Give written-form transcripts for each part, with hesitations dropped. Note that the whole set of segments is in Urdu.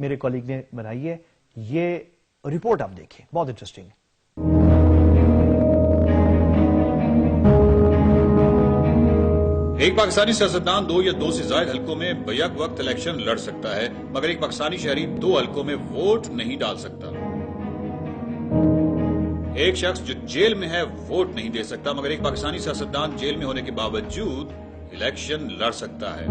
میرے کولیگ نے بنائی ہے. یہ رپورٹ آپ دیکھیں, بہت انٹرسٹنگ ہے. ایک پاکستانی سیاستدان 2 یا 2 سے زائد حلقوں میں بیک وقت الیکشن لڑ سکتا ہے, مگر ایک پاکستانی شہری 2 حلقوں میں ووٹ نہیں ڈال سکتا. ایک شخص جو جیل میں ہے ووٹ نہیں دے سکتا, مگر ایک پاکستانی سیاستدان جیل میں ہونے کے باوجود الیکشن لڑ سکتا ہے.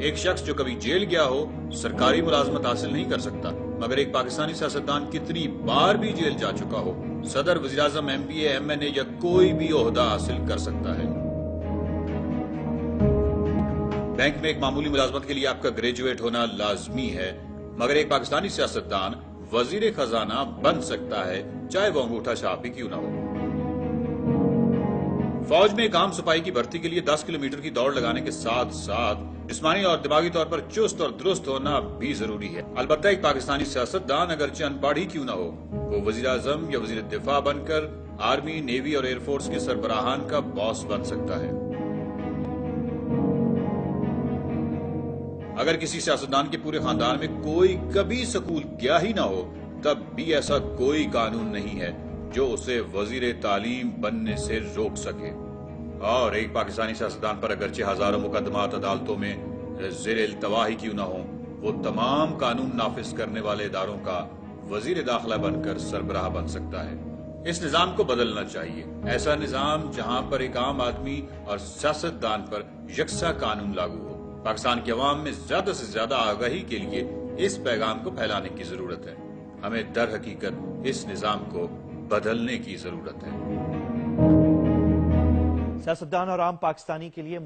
ایک شخص جو کبھی جیل گیا ہو سرکاری ملازمت حاصل نہیں کر سکتا, مگر ایک پاکستانی سیاستدان کتنی بار بھی جیل جا چکا ہو صدر, وزیراعظم, ایم پی اے, ایم این اے یا کوئی بھی عہدہ حاصل کر سکتا ہے. بینک میں ایک معمولی ملازمت کے لیے آپ کا گریجویٹ ہونا لازمی ہے, مگر ایک پاکستانی سیاستدان وزیر خزانہ بن سکتا ہے چاہے وہ انگوٹھا چھاپ ہی کیوں نہ ہو. فوج میں ایک عام سپاہی کی بھرتی کے لیے 10 کلومیٹر کی دوڑ لگانے کے ساتھ ساتھ جسمانی اور دماغی طور پر چست اور درست ہونا بھی ضروری ہے. البتہ ایک پاکستانی سیاستدان اگرچہ ان پڑھ ہی کیوں نہ ہو, وہ وزیر اعظم یا وزیر دفاع بن کر آرمی, نیوی اور ایئر فورس کے سربراہان کا باس بن سکتا ہے. اگر کسی سیاستدان کے پورے خاندان میں کوئی کبھی سکول گیا ہی نہ ہو تب بھی ایسا کوئی قانون نہیں ہے جو اسے وزیر تعلیم بننے سے روک سکے. اور ایک پاکستانی سیاستدان پر اگرچہ ہزاروں مقدمات عدالتوں میں زیر التوا ہی کیوں نہ ہوں, وہ تمام قانون نافذ کرنے والے اداروں کا وزیر داخلہ بن کر سربراہ بن سکتا ہے. اس نظام کو بدلنا چاہیے, ایسا نظام جہاں پر ایک عام آدمی اور سیاستدان پر یکساں قانون لاگو ہو. پاکستان کے عوام میں زیادہ سے زیادہ آگاہی کے لیے اس پیغام کو پھیلانے کی ضرورت ہے. ہمیں در حقیقت اس نظام کو بدلنے کی ضرورت ہے. سیاستدان اور عام پاکستانی کے لیے